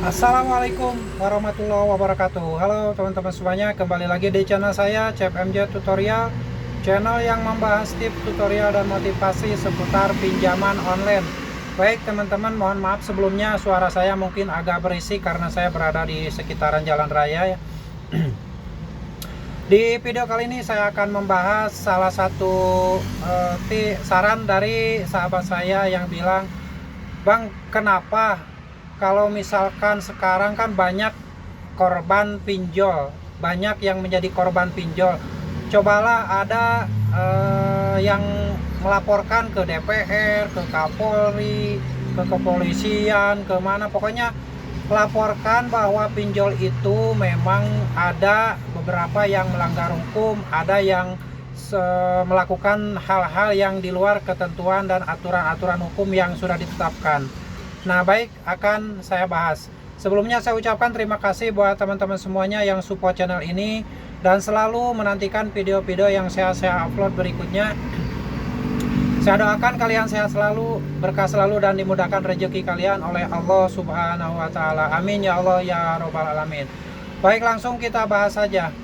Assalamualaikum warahmatullahi wabarakatuh. Halo teman-teman semuanya, kembali lagi di channel saya Chef MJ Tutorial, channel yang membahas tips tutorial dan motivasi seputar pinjaman online. Baik teman-teman, mohon maaf sebelumnya suara saya mungkin agak berisik karena saya berada di sekitaran jalan raya ya. Di video kali ini saya akan membahas salah satu saran dari sahabat saya yang bilang, "Bang, kenapa kalau misalkan sekarang kan banyak korban pinjol, banyak yang menjadi korban pinjol. Cobalah ada yang melaporkan ke DPR, ke Kapolri, ke kepolisian, ke mana, pokoknya laporkan bahwa pinjol itu memang ada beberapa yang melanggar hukum, ada yang melakukan hal-hal yang di luar ketentuan dan aturan-aturan hukum yang sudah ditetapkan." Nah, baik, akan saya bahas. Sebelumnya saya ucapkan terima kasih buat teman-teman semuanya yang support channel ini dan selalu menantikan video-video yang saya upload berikutnya. Saya doakan kalian sehat selalu, berkah selalu, dan dimudahkan rezeki kalian oleh Allah Subhanahu wa Ta'ala. Amin ya Allah ya Robbal Alamin. Baik, langsung kita bahas saja.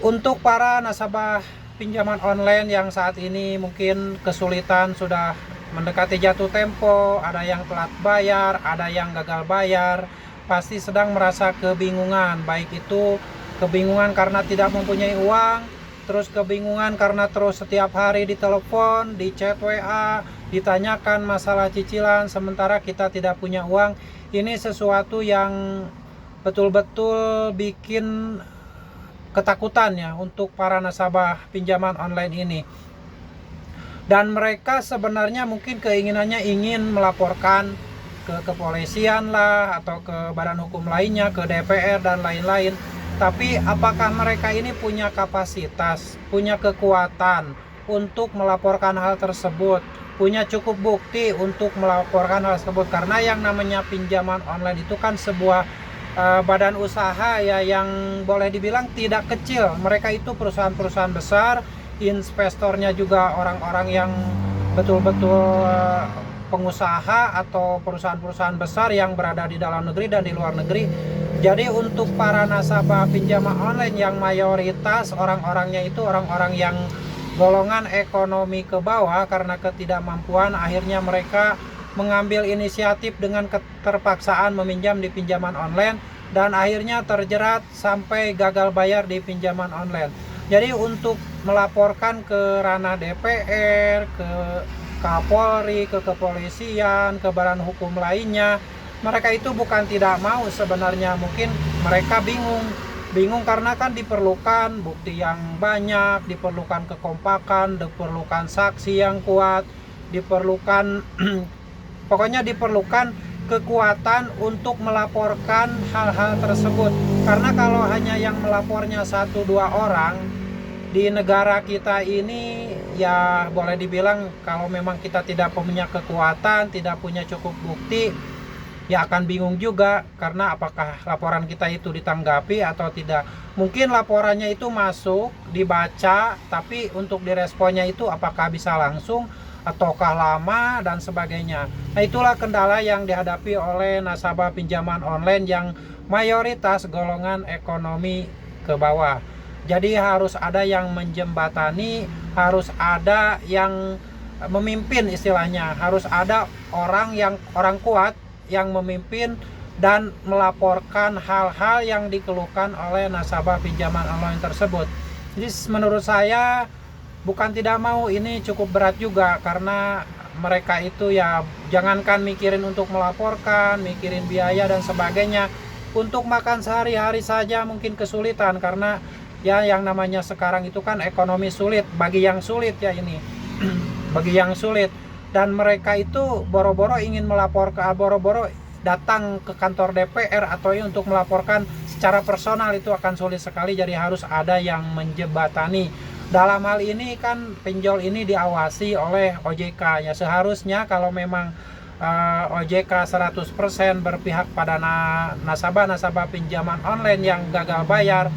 Untuk para nasabah pinjaman online yang saat ini mungkin kesulitan, sudah mendekati jatuh tempo, ada yang telat bayar, ada yang gagal bayar, pasti sedang merasa kebingungan. Baik itu kebingungan karena tidak mempunyai uang, terus kebingungan karena terus setiap hari ditelepon, di chat WA, ditanyakan masalah cicilan sementara kita tidak punya uang. Ini sesuatu yang betul-betul bikin ketakutan ya untuk para nasabah pinjaman online ini. Dan mereka sebenarnya mungkin keinginannya ingin melaporkan ke kepolisian lah, atau ke badan hukum lainnya, ke DPR dan lain-lain. Tapi apakah mereka ini punya kapasitas, punya kekuatan untuk melaporkan hal tersebut, punya cukup bukti untuk melaporkan hal tersebut? Karena yang namanya pinjaman online itu kan sebuah badan usaha ya, yang boleh dibilang tidak kecil. Mereka itu perusahaan-perusahaan besar, investornya juga orang-orang yang betul-betul pengusaha atau perusahaan-perusahaan besar yang berada di dalam negeri dan di luar negeri. Jadi untuk para nasabah pinjaman online yang mayoritas orang-orangnya itu orang-orang yang golongan ekonomi ke bawah, karena ketidakmampuan akhirnya mereka mengambil inisiatif dengan keterpaksaan meminjam di pinjaman online dan akhirnya terjerat sampai gagal bayar di pinjaman online. Jadi untuk melaporkan ke ranah DPR, ke Kapolri, ke kepolisian, ke badan hukum lainnya, mereka itu bukan tidak mau sebenarnya. Mungkin mereka bingung karena kan diperlukan bukti yang banyak, diperlukan kekompakan, diperlukan saksi yang kuat, diperlukan pokoknya diperlukan kekuatan untuk melaporkan hal-hal tersebut. Karena kalau hanya yang melapornya 1-2 orang di negara kita ini, ya boleh dibilang kalau memang kita tidak punya kekuatan, tidak punya cukup bukti, ya akan bingung juga. Karena apakah laporan kita itu ditanggapi atau tidak. Mungkin laporannya itu masuk, dibaca, tapi untuk diresponnya itu apakah bisa langsung ataukah lama dan sebagainya. Nah, itulah kendala yang dihadapi oleh nasabah pinjaman online yang mayoritas golongan ekonomi ke bawah. Jadi harus ada yang menjembatani, harus ada yang memimpin istilahnya, harus ada orang kuat yang memimpin dan melaporkan hal-hal yang dikeluhkan oleh nasabah pinjaman online tersebut. Jadi menurut saya bukan tidak mau, ini cukup berat juga, karena mereka itu ya jangankan mikirin untuk melaporkan, mikirin biaya dan sebagainya, untuk makan sehari-hari saja mungkin kesulitan. Karena ya yang namanya sekarang itu kan ekonomi sulit, bagi yang sulit ya ini bagi yang sulit. Dan mereka itu boro-boro ingin melaporkan, boro-boro datang ke kantor DPR atau untuk melaporkan secara personal itu akan sulit sekali. Jadi harus ada yang menjembatani. Dalam hal ini kan pinjol ini diawasi oleh OJK ya. Seharusnya kalau memang OJK 100% berpihak pada nasabah-nasabah pinjaman online yang gagal bayar,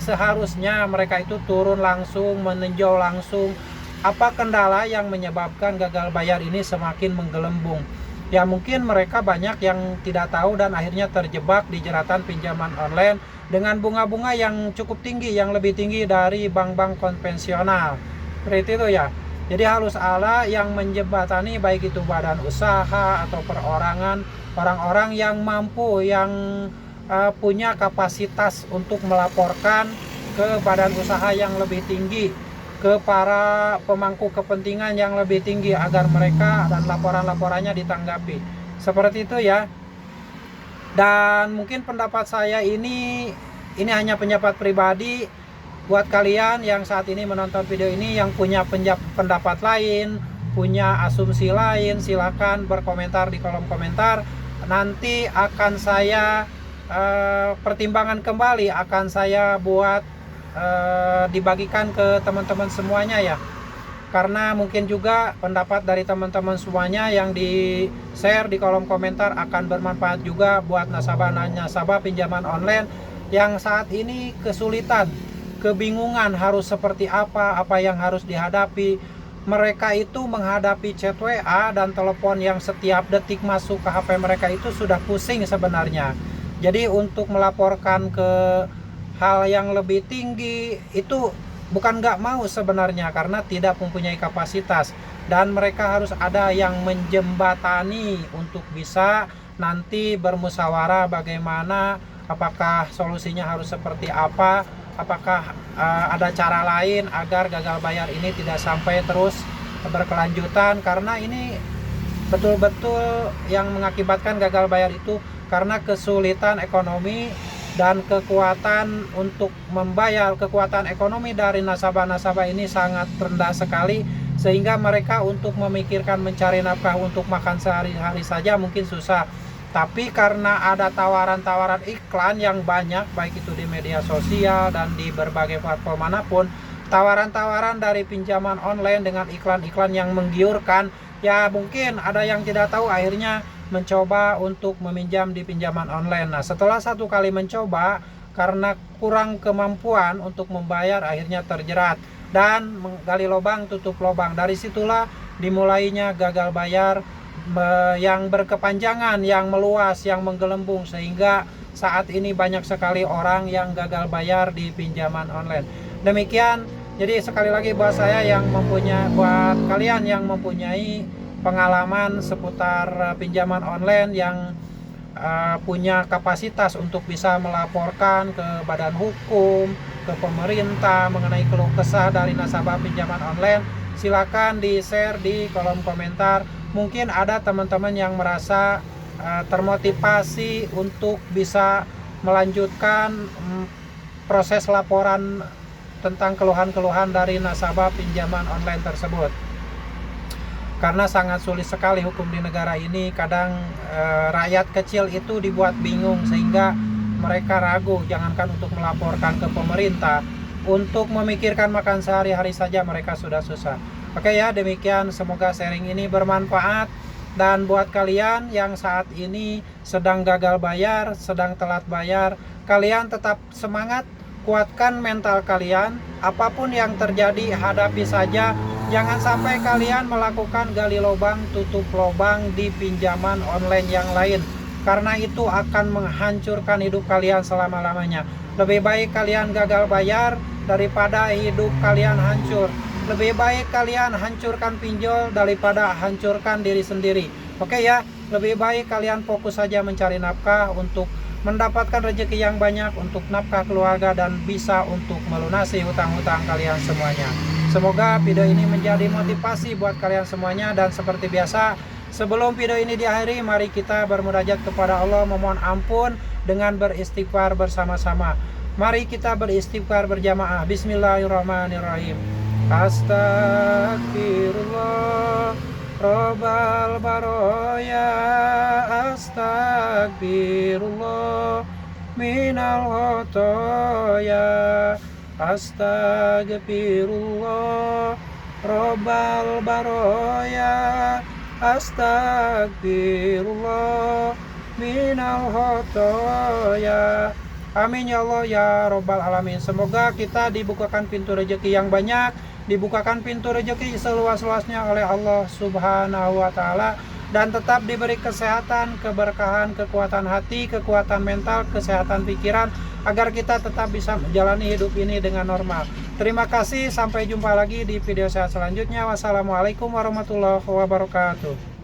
seharusnya mereka itu turun langsung, meninjau langsung apa kendala yang menyebabkan gagal bayar ini semakin menggelembung. ya mungkin mereka banyak yang tidak tahu dan akhirnya terjebak di jeratan pinjaman online dengan bunga-bunga yang cukup tinggi, yang lebih tinggi dari bank-bank konvensional. Seperti itu ya. Jadi harus ada yang menjembatani, baik itu badan usaha atau perorangan, orang-orang yang mampu, yang punya kapasitas untuk melaporkan ke badan usaha yang lebih tinggi, ke para pemangku kepentingan yang lebih tinggi, agar mereka dan laporan-laporannya ditanggapi. Seperti itu ya. Dan mungkin pendapat saya ini hanya pendapat pribadi. Buat kalian yang saat ini menonton video ini yang punya pendapat lain, punya asumsi lain, silakan berkomentar di kolom komentar. Nanti akan saya pertimbangan kembali, akan saya buat dibagikan ke teman-teman semuanya ya. Karena mungkin juga pendapat dari teman-teman semuanya yang di share di kolom komentar akan bermanfaat juga buat nasabah pinjaman online yang saat ini kesulitan, kebingungan harus seperti apa yang harus dihadapi. Mereka itu menghadapi chat WA dan telepon yang setiap detik masuk ke HP mereka itu sudah pusing sebenarnya. Jadi untuk melaporkan ke hal yang lebih tinggi itu bukan nggak mau sebenarnya, karena tidak mempunyai kapasitas, dan mereka harus ada yang menjembatani untuk bisa nanti bermusyawarah bagaimana, apakah solusinya harus seperti apa, apakah ada cara lain agar gagal bayar ini tidak sampai terus berkelanjutan. Karena ini betul-betul yang mengakibatkan gagal bayar itu karena kesulitan ekonomi dan kekuatan untuk membayar, kekuatan ekonomi dari nasabah-nasabah ini sangat rendah sekali, sehingga mereka untuk memikirkan mencari nafkah untuk makan sehari-hari saja mungkin susah. Tapi karena ada tawaran-tawaran iklan yang banyak, baik itu di media sosial dan di berbagai platform manapun, tawaran-tawaran dari pinjaman online dengan iklan-iklan yang menggiurkan, ya mungkin ada yang tidak tahu akhirnya mencoba untuk meminjam di pinjaman online. Nah, setelah satu kali mencoba, karena kurang kemampuan untuk membayar, akhirnya terjerat dan menggali lubang tutup lubang. Dari situlah dimulainya gagal bayar yang berkepanjangan, yang meluas, yang menggelembung, sehingga saat ini banyak sekali orang yang gagal bayar di pinjaman online. Demikian. Jadi sekali lagi buat kalian yang mempunyai pengalaman seputar pinjaman online, yang punya kapasitas untuk bisa melaporkan ke badan hukum, ke pemerintah mengenai keluh kesah dari nasabah pinjaman online, silakan di share di kolom komentar. Mungkin ada teman-teman yang merasa termotivasi untuk bisa melanjutkan proses laporan tentang keluhan-keluhan dari nasabah pinjaman online tersebut. Karena sangat sulit sekali hukum di negara ini. Kadang rakyat kecil itu dibuat bingung sehingga mereka ragu, jangankan untuk melaporkan ke pemerintah, untuk memikirkan makan sehari-hari saja mereka sudah susah. Oke ya, demikian, semoga sharing ini bermanfaat. Dan buat kalian yang saat ini sedang gagal bayar, sedang telat bayar, kalian tetap semangat, kuatkan mental kalian. Apapun yang terjadi, hadapi saja. Jangan sampai kalian melakukan gali lubang tutup lubang di pinjaman online yang lain, karena itu akan menghancurkan hidup kalian selama-lamanya. Lebih baik kalian gagal bayar daripada hidup kalian hancur. Lebih baik kalian hancurkan pinjol daripada hancurkan diri sendiri. Oke ya, lebih baik kalian fokus saja mencari nafkah untuk mendapatkan rezeki yang banyak, untuk nafkah keluarga, dan bisa untuk melunasi hutang-hutang kalian semuanya. Semoga video ini menjadi motivasi buat kalian semuanya. Dan seperti biasa, sebelum video ini diakhiri, mari kita bermunajat kepada Allah, memohon ampun dengan beristighfar bersama-sama. Mari kita beristighfar berjamaah. Bismillahirrahmanirrahim. Astagfirullah Robbal baroya, astagfirullah minal khotoya, astagfirullah Robbal baroya, astagfirullah minal khotoya. Amin ya Allah ya Robbal alamin. Semoga kita dibukakan pintu rezeki yang banyak, dibukakan pintu rezeki seluas-luasnya oleh Allah Subhanahu wa Ta'ala, dan tetap diberi kesehatan, keberkahan, kekuatan hati, kekuatan mental, kesehatan pikiran, agar kita tetap bisa menjalani hidup ini dengan normal. Terima kasih, sampai jumpa lagi di video saya selanjutnya. Wassalamualaikum warahmatullahi wabarakatuh.